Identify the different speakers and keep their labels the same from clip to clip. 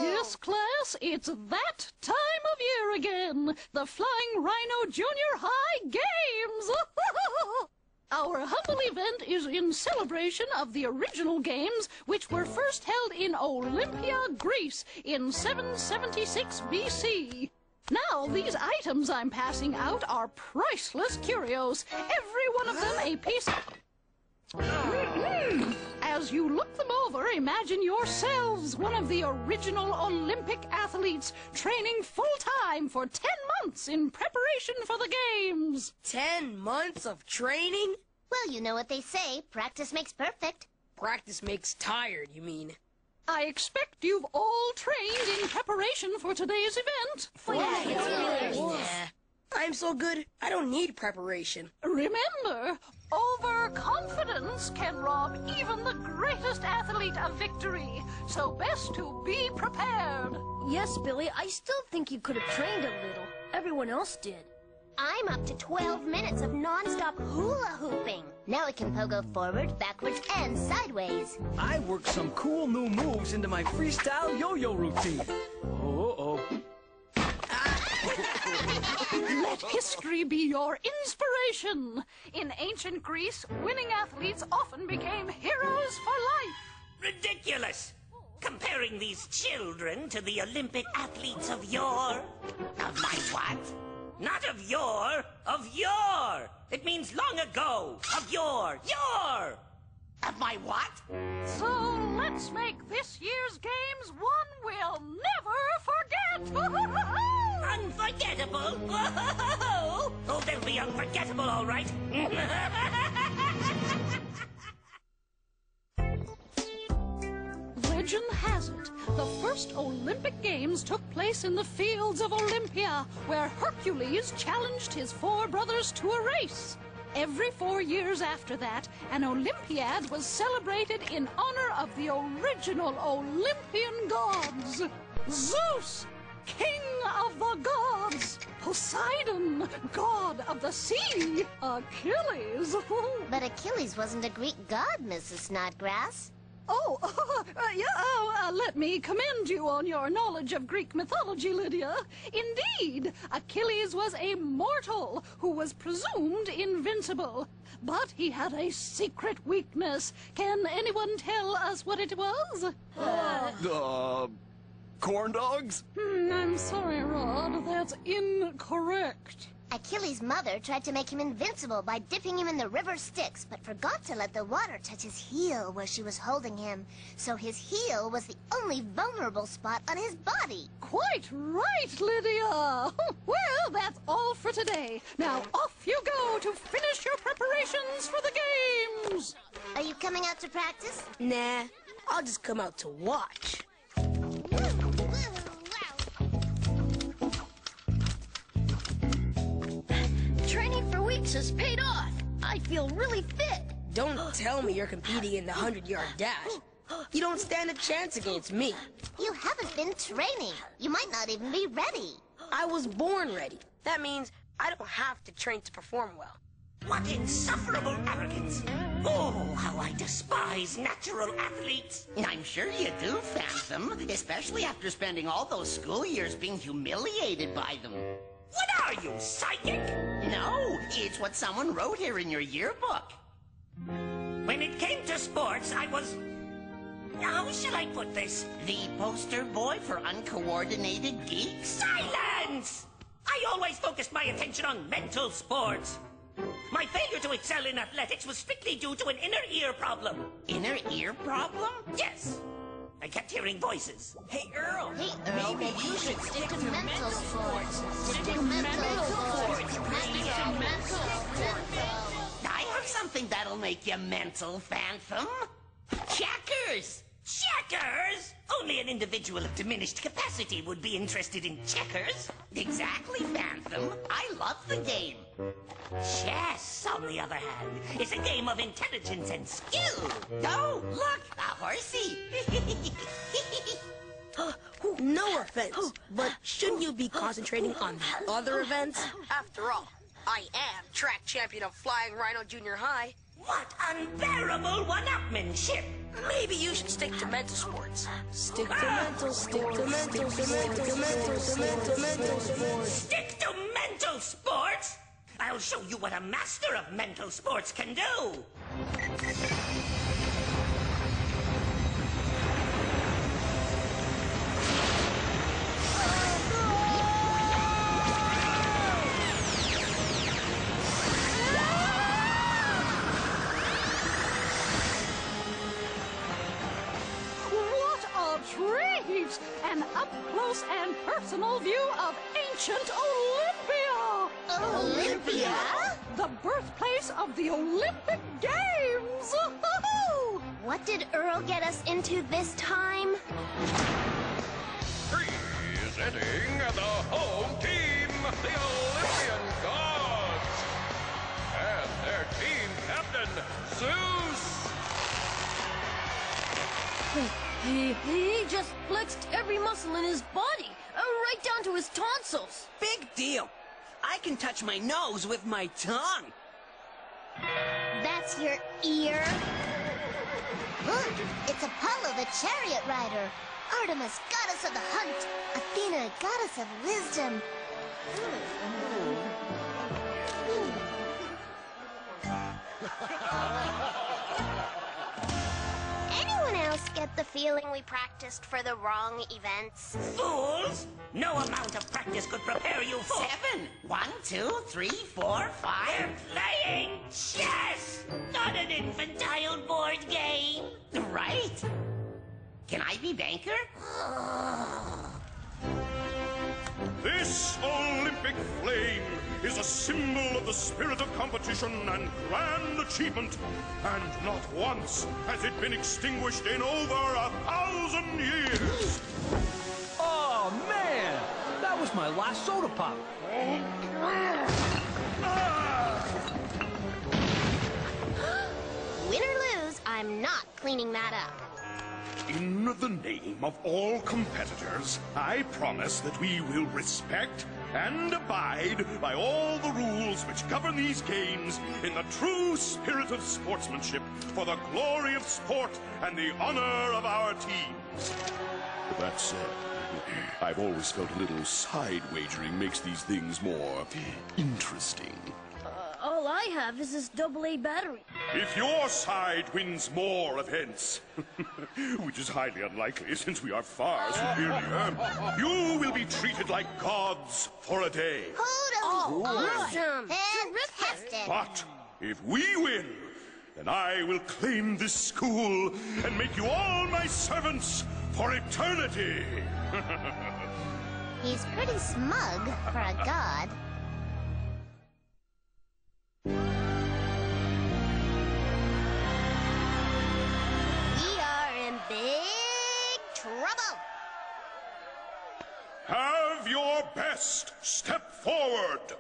Speaker 1: Yes, class, it's that time of year again. The Flying Rhino Junior High Games. Our humble event is in celebration of the original games, which were first held in Olympia, Greece, in 776 BC. Now, these items I'm passing out are priceless curios, every one of them a piece of... As you look them over, imagine yourselves one of the original Olympic athletes training full-time for 10 months in preparation for the games.
Speaker 2: 10 months of training?
Speaker 3: Well, you know what they say, practice makes perfect.
Speaker 2: Practice makes tired, you mean?
Speaker 1: I expect you've all trained in preparation for today's event.
Speaker 2: Yeah. I'm so good, I don't need preparation.
Speaker 1: Remember, overconfidence can rob even the greatest athlete of victory, so best to be prepared.
Speaker 4: Yes, Billy, I still think you could have trained a little. Everyone else did.
Speaker 3: I'm up to 12 minutes of non-stop hula hooping. Now I can pogo forward, backwards, and sideways.
Speaker 5: I worked some cool new moves into my freestyle yo-yo routine. Uh-oh.
Speaker 1: Let history be your inspiration. In ancient Greece, winning athletes often became heroes for life.
Speaker 6: Ridiculous! Comparing these children to the Olympic athletes of yore. Of my what? Not of yore, of yore! It means long ago, of yore, yore! Of my what?
Speaker 1: So let's make this year's games one we'll never forget!
Speaker 6: Unforgettable? Oh, they'll be unforgettable, all right.
Speaker 1: Legend has it, the first Olympic Games took place in the fields of Olympia, where Hercules challenged his 4 brothers to a race. Every 4 years after that, an Olympiad was celebrated in honor of the original Olympian gods. Zeus, king of the gods. Poseidon, god of the sea. Achilles.
Speaker 3: But Achilles wasn't a Greek god, Mrs. Snodgrass.
Speaker 1: Let me commend you on your knowledge of Greek mythology, Lydia. Indeed, Achilles was a mortal who was presumed invincible. But he had a secret weakness. Can anyone tell us what it was?
Speaker 5: Corn dogs?
Speaker 1: I'm sorry, Rod. That's incorrect.
Speaker 3: Achilles' mother tried to make him invincible by dipping him in the river Styx, but forgot to let the water touch his heel where she was holding him. So his heel was the only vulnerable spot on his body.
Speaker 1: Quite right, Lydia. Well, that's all for today. Now off you go to finish your preparations for the games.
Speaker 3: Are you coming out to practice?
Speaker 2: Nah, I'll just come out to watch.
Speaker 4: Training for weeks has paid off. I feel really fit.
Speaker 2: Don't tell me you're competing in the 100-yard dash. You don't stand a chance against me.
Speaker 3: You haven't been training. You might not even be ready.
Speaker 2: I was born ready. That means I don't have to train to perform well.
Speaker 6: What insufferable arrogance! Oh, how I despise natural athletes!
Speaker 7: I'm sure you do, Phantom, especially after spending all those school years being humiliated by them.
Speaker 6: What are you, psychic?
Speaker 7: No, it's what someone wrote here in your yearbook.
Speaker 6: When it came to sports, I was... How shall I put this?
Speaker 7: The poster boy for uncoordinated geeks?
Speaker 6: Silence! I always focused my attention on mental sports. My failure to excel in athletics was strictly due to an inner ear problem.
Speaker 7: Inner ear problem?
Speaker 6: Yes. I kept hearing voices.
Speaker 5: Hey, Earl.
Speaker 3: Hey, Earl, maybe you should stick to mental sports. Stick to mental sports.
Speaker 7: I have something that'll make you mental, Phantom. Checkers!
Speaker 6: Checkers? Only an individual of diminished capacity would be interested in checkers.
Speaker 7: Exactly, Phantom. I love the game.
Speaker 6: Chess, on the other hand, is a game of intelligence and skill.
Speaker 7: Oh, look, a horsey.
Speaker 2: No offense, but shouldn't you be concentrating on the other events? After all, I am track champion of Flying Rhino Junior High.
Speaker 6: What unbearable considerable one-upmanship.
Speaker 2: Maybe you should stick to mental sports. Stick to mental sports.
Speaker 6: Stick to mental sports? I'll show you what a master of mental sports can do.
Speaker 1: Treat! An up-close and personal view of ancient Olympia!
Speaker 3: Olympia?
Speaker 1: The birthplace of the Olympic Games!
Speaker 3: What did Earl get us into this time?
Speaker 8: Presenting the home team, the Olympian Gods! And their team captain, Zeus!
Speaker 4: He just flexed every muscle in his body, right down to his tonsils.
Speaker 2: Big deal. I can touch my nose with my tongue.
Speaker 3: That's your ear? Look, it's Apollo, the chariot rider. Artemis, goddess of the hunt. Athena, goddess of wisdom. Anyone else get the feeling we practiced for the wrong events?
Speaker 6: Fools! No amount of practice could prepare you for...
Speaker 7: 7. 1, 2, 3, 4, 5.
Speaker 6: They're playing chess! Not an infantile board game!
Speaker 7: Right. Can I be banker?
Speaker 8: This Olympic flame is a symbol of the spirit of competition and grand achievement. And not once has it been extinguished in over 1,000 years.
Speaker 5: Oh, man! That was my last soda pop.
Speaker 3: Win or lose, I'm not cleaning that up.
Speaker 8: In the name of all competitors, I promise that we will respect and abide by all the rules which govern these games in the true spirit of sportsmanship, for the glory of sport and the honor of our teams. That said, I've always felt a little side wagering makes these things more interesting.
Speaker 4: All I have is this AA battery.
Speaker 8: If your side wins more events, which is highly unlikely since we are far superior, you will be treated like gods for a day.
Speaker 3: Totally
Speaker 4: Awesome!
Speaker 3: fantastic.
Speaker 8: But if we win, then I will claim this school and make you all my servants for eternity.
Speaker 3: He's pretty smug for a god. We are in big trouble.
Speaker 8: Have your best. Step forward.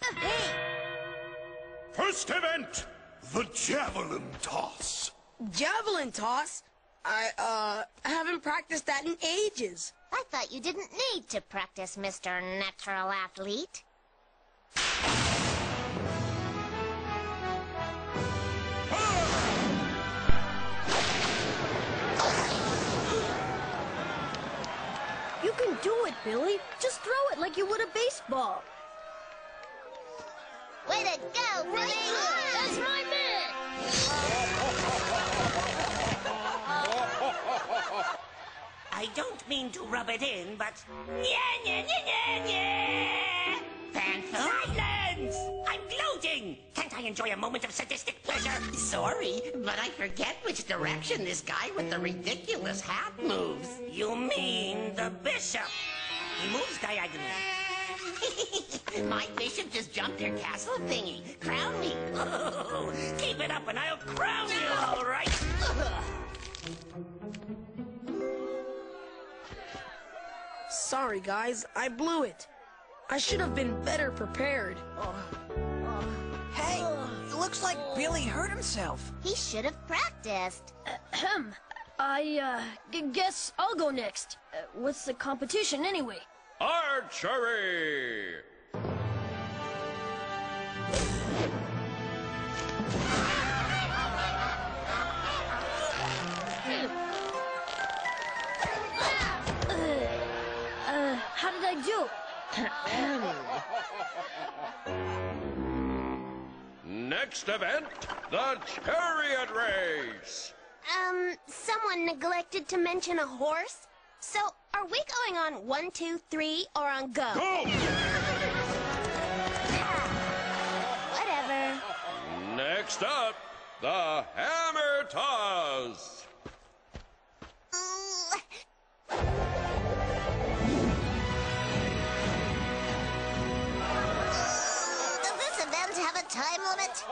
Speaker 3: Hey,
Speaker 8: First event, the javelin toss.
Speaker 2: Javelin toss? I haven't practiced that in ages.
Speaker 3: I thought you didn't need to practice, Mr. Natural Athlete.
Speaker 4: You can do it, Billy. Just throw it like you would a baseball.
Speaker 3: Way to go, Billy!
Speaker 4: That's my man!
Speaker 6: I don't mean to rub it in, but... Yeah, yeah, yeah, yeah, yeah!
Speaker 7: Phantom?
Speaker 6: Silence! I'm gloating! Can't I enjoy a moment of sadistic pleasure?
Speaker 7: Sorry, but I forget which direction this guy with the ridiculous hat moves.
Speaker 6: You mean the bishop? He moves diagonally.
Speaker 7: My bishop just jumped their castle thingy. Crown me.
Speaker 6: Oh, keep it up and I'll crown you, all right?
Speaker 2: Sorry, guys. I blew it. I should have been better prepared.
Speaker 9: Hey, it looks like Billy hurt himself.
Speaker 3: He should have practiced.
Speaker 4: Ahem. I guess I'll go next. What's the competition anyway?
Speaker 8: Archery! Next event, the chariot race.
Speaker 3: Someone neglected to mention a horse. So, are we going on 1, 2, 3, or on go?
Speaker 8: Go!
Speaker 3: Whatever.
Speaker 8: Next up, the hammer toss.
Speaker 3: Does this event have a time limit?